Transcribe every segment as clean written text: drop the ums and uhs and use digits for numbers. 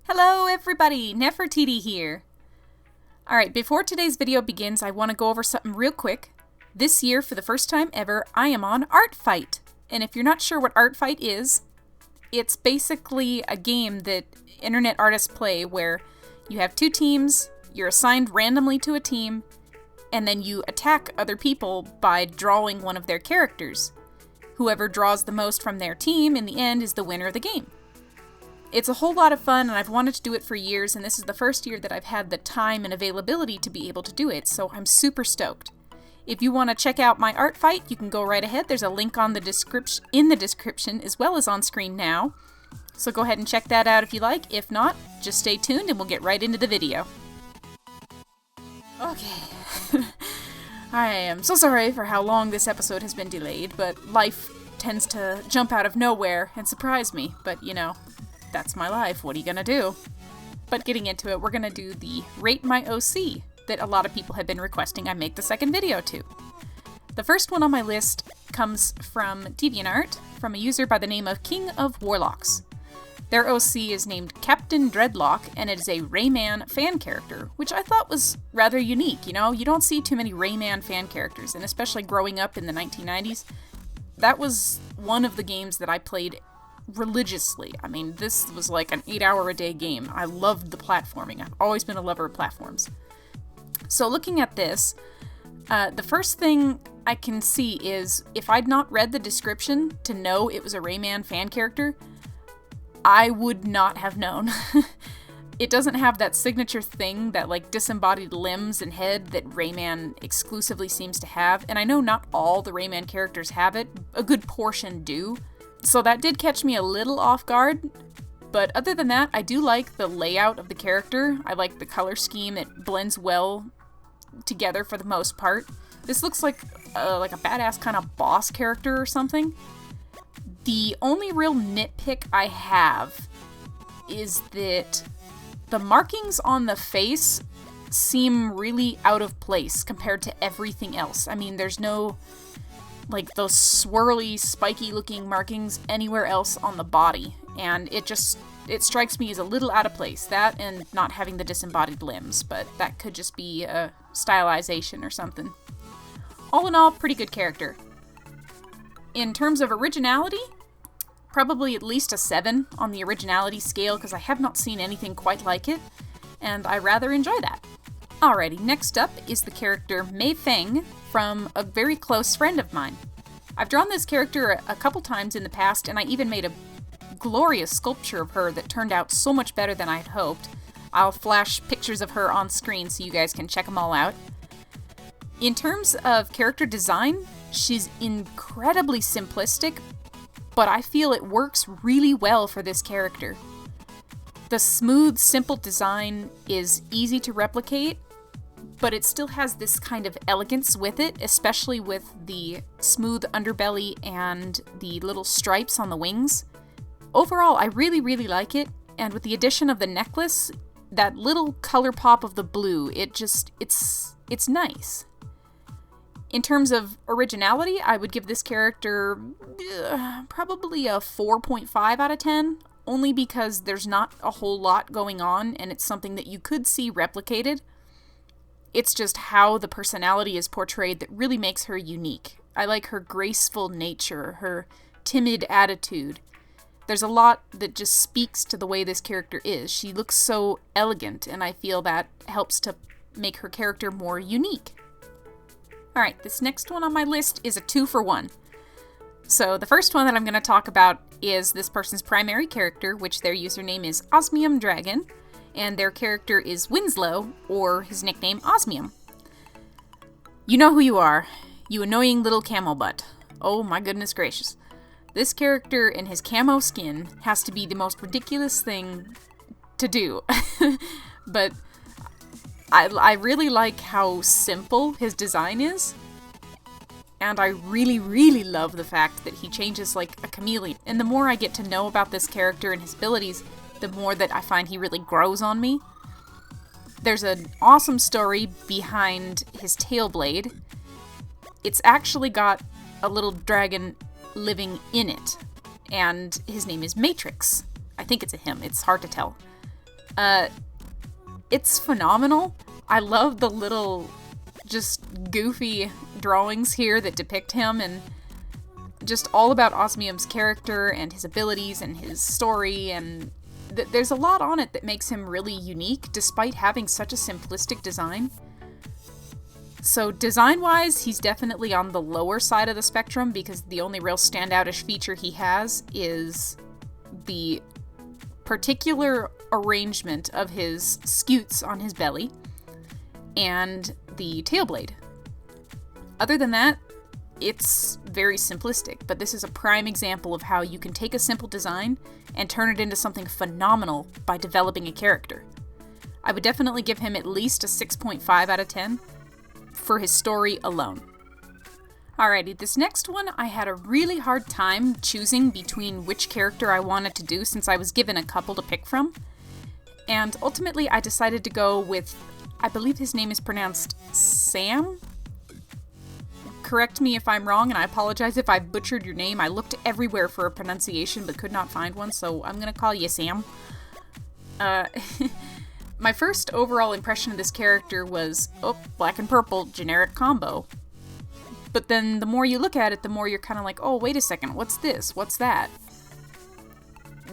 Hello everybody, Neffertity here. Alright, before today's video begins, I want to go over something real quick. This year, for the first time ever, I am on Art Fight. And if you're not sure what Art Fight is, it's basically a game that internet artists play where you have two teams, you're assigned randomly to a team, and then you attack other people by drawing one of their characters. Whoever draws the most from their team in the end is the winner of the game. It's a whole lot of fun, and I've wanted to do it for years, and this is the first year that I've had the time and availability to be able to do it, so I'm super stoked. If you want to check out my art fight, you can go right ahead. There's a link in the description as well as on screen now. So go ahead and check that out if you like. If not, just stay tuned and we'll get right into the video. Okay. I am so sorry for how long this episode has been delayed, but life tends to jump out of nowhere and surprise me. But, you know, that's my life. What are you gonna do? But getting into it, we're gonna do the Rate My OC that a lot of people have been requesting I make the second video to. The first one on my list comes from DeviantArt, from a user by the name of King of Warlocks. Their OC is named Captain Dreadlock, and it is a Rayman fan character, which I thought was rather unique. You know, you don't see too many Rayman fan characters, and especially growing up in the 1990s, that was one of the games that I played religiously. I mean, this was like an 8-hour-a-day game. I loved the platforming. I've always been a lover of platforms. So looking at this, the first thing I can see is, if I'd not read the description to know it was a Rayman fan character, I would not have known. It doesn't have that signature thing, that like disembodied limbs and head that Rayman exclusively seems to have, and I know not all the Rayman characters have it, a good portion do. So that did catch me a little off guard, but other than that, I do like the layout of the character. I like the color scheme. It blends well together for the most part. This looks like a badass kind of boss character or something. The only real nitpick I have is that the markings on the face seem really out of place compared to everything else. I mean, there's no like those swirly, spiky looking markings anywhere else on the body, and it strikes me as a little out of place. That and not having the disembodied limbs, but that could just be a stylization or something. All in all, pretty good character. In terms of originality, probably at least a 7 on the originality scale, because I have not seen anything quite like it, and I rather enjoy that. Alrighty, next up is the character Mei Feng from a very close friend of mine. I've drawn this character a couple times in the past, and I even made a glorious sculpture of her that turned out so much better than I had hoped. I'll flash pictures of her on screen so you guys can check them all out. In terms of character design, she's incredibly simplistic, but I feel it works really well for this character. The smooth, simple design is easy to replicate, but it still has this kind of elegance with it, especially with the smooth underbelly and the little stripes on the wings. Overall, I really, really like it, and with the addition of the necklace, that little color pop of the blue, it's nice. In terms of originality, I would give this character probably a 4.5 out of 10, only because there's not a whole lot going on, and it's something that you could see replicated. It's just how the personality is portrayed that really makes her unique. I like her graceful nature, her timid attitude. There's a lot that just speaks to the way this character is. She looks so elegant, and I feel that helps to make her character more unique. Alright, this next one on my list is a 2-for-1. So the first one that I'm going to talk about is this person's primary character, which their username is Osmium Dragon, and their character is Winslow, or his nickname Osmium. You know who you are, you annoying little camel butt. Oh my goodness gracious. This character in his camo skin has to be the most ridiculous thing to do. But I really like how simple his design is. And I really, really love the fact that he changes like a chameleon. And the more I get to know about this character and his abilities, the more that I find he really grows on me. There's an awesome story behind his tail blade. it's actually got a little dragon living in it, and his name is Matrix. I think it's a him. It's hard to tell. It's phenomenal. I love the little, just goofy drawings here that depict him, and just all about Osmium's character and his abilities and his story, and there's a lot on it that makes him really unique, despite having such a simplistic design. So design-wise, he's definitely on the lower side of the spectrum, because the only real standoutish feature he has is the particular arrangement of his scutes on his belly and the tail blade. Other than that, it's very simplistic, but this is a prime example of how you can take a simple design and turn it into something phenomenal by developing a character. I would definitely give him at least a 6.5 out of 10 for his story alone. Alrighty, this next one I had a really hard time choosing between which character I wanted to do, since I was given a couple to pick from. And ultimately I decided to go with, I believe his name is pronounced Sam? Correct me if I'm wrong, and I apologize if I butchered your name. I looked everywhere for a pronunciation but could not find one, so I'm gonna call you Sam. My first overall impression of this character was, oh, black and purple, generic combo. But then the more you look at it, the more you're kind of like, oh, wait a second, what's this? What's that?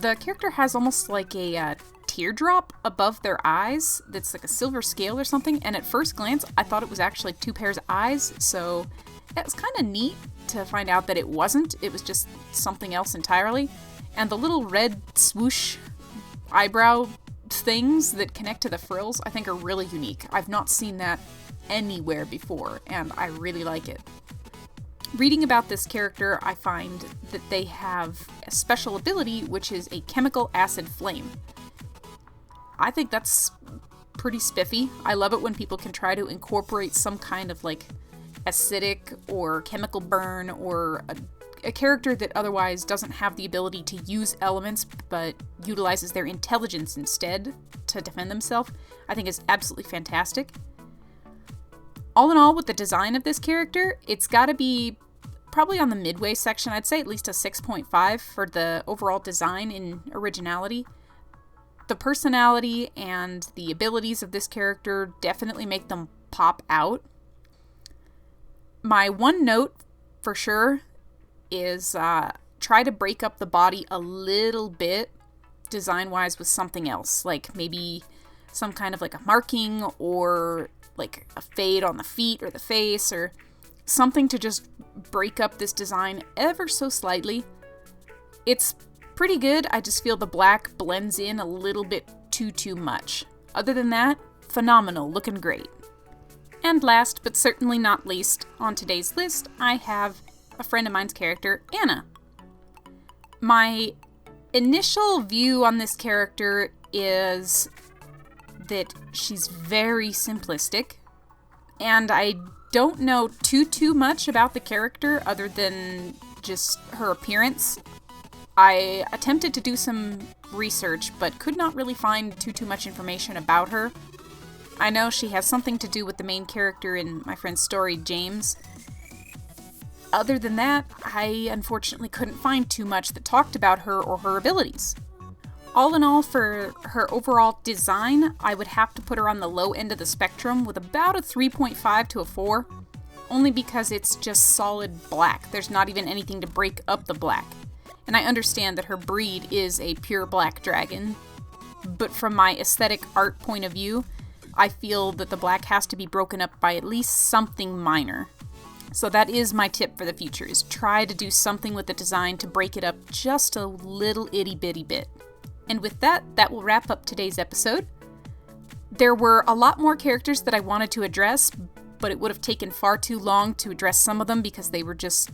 The character has almost like a teardrop above their eyes that's like a silver scale or something, and at first glance, I thought it was actually two pairs of eyes, so it was kind of neat to find out that it wasn't. It was just something else entirely. And the little red swoosh eyebrow things that connect to the frills, I think are really unique. I've not seen that anywhere before, and I really like it. Reading about this character, I find that they have a special ability, which is a chemical acid flame. I think that's pretty spiffy. I love it when people can try to incorporate some kind of like acidic or chemical burn, or a character that otherwise doesn't have the ability to use elements but utilizes their intelligence instead to defend themselves. I think is absolutely fantastic. All in all, with the design of this character, it's got to be probably on the midway section. I'd say at least a 6.5 for the overall design in originality. The personality and the abilities of this character definitely make them pop out. My one note, for sure, is try to break up the body a little bit, design-wise, with something else. Like maybe some kind of like a marking, or like a fade on the feet or the face, or something to just break up this design ever so slightly. It's pretty good, I just feel the black blends in a little bit too much. Other than that, phenomenal, looking great. And last but certainly not least, on today's list, I have a friend of mine's character, Anna. My initial view on this character is that she's very simplistic, and I don't know too much about the character other than just her appearance. I attempted to do some research, but could not really find too much information about her. I know she has something to do with the main character in my friend's story, James. Other than that, I unfortunately couldn't find too much that talked about her or her abilities. All in all, for her overall design, I would have to put her on the low end of the spectrum with about a 3.5 to a 4, only because it's just solid black. There's not even anything to break up the black. And I understand that her breed is a pure black dragon, but from my aesthetic art point of view, I feel that the black has to be broken up by at least something minor. So that is my tip for the future, is try to do something with the design to break it up just a little itty bitty bit. And with that, that will wrap up today's episode. There were a lot more characters that I wanted to address, but it would have taken far too long to address some of them because they were just,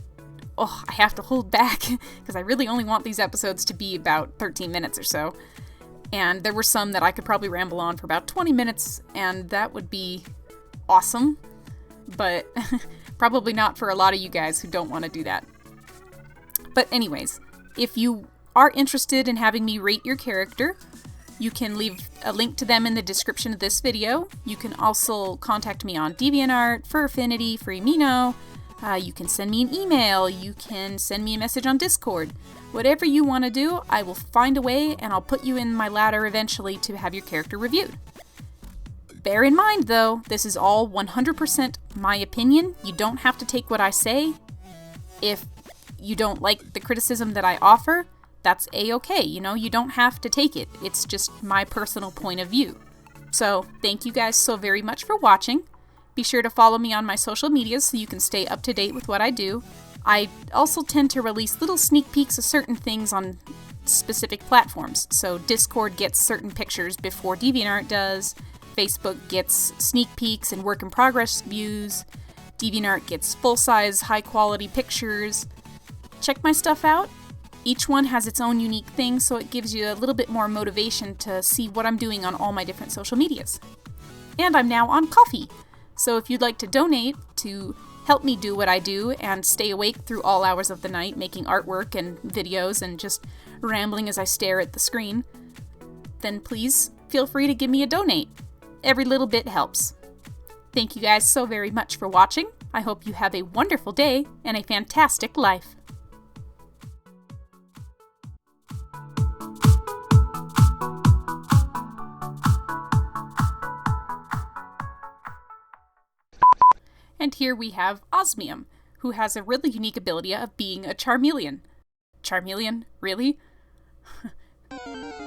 I have to hold back because I really only want these episodes to be about 13 minutes or so. And there were some that I could probably ramble on for about 20 minutes, and that would be awesome, but probably not for a lot of you guys who don't want to do that. But anyways, if you are interested in having me rate your character, you can leave a link to them in the description of this video. You can also contact me on DeviantArt, Furfinity, Freemino, You can send me an email, you can send me a message on Discord. Whatever you want to do, I will find a way and I'll put you in my ladder eventually to have your character reviewed. Bear in mind, though, this is all 100% my opinion. You don't have to take what I say. If you don't like the criticism that I offer, that's a-okay. You don't have to take it. It's just my personal point of view. So, thank you guys so very much for watching. Be sure to follow me on my social medias so you can stay up to date with what I do. I also tend to release little sneak peeks of certain things on specific platforms. So, Discord gets certain pictures before DeviantArt does. Facebook gets sneak peeks and work-in-progress views. DeviantArt gets full-size, high-quality pictures. Check my stuff out. Each one has its own unique thing, so it gives you a little bit more motivation to see what I'm doing on all my different social medias. And I'm now on Ko-fi, so if you'd like to donate to help me do what I do and stay awake through all hours of the night making artwork and videos and just rambling as I stare at the screen, then please feel free to give me a donate. Every little bit helps. Thank you guys so very much for watching. I hope you have a wonderful day and a fantastic life. And here we have Osmium, who has a really unique ability of being a Charmeleon. Charmeleon? Really?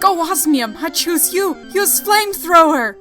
Go Osmium! I choose you! Use Flamethrower!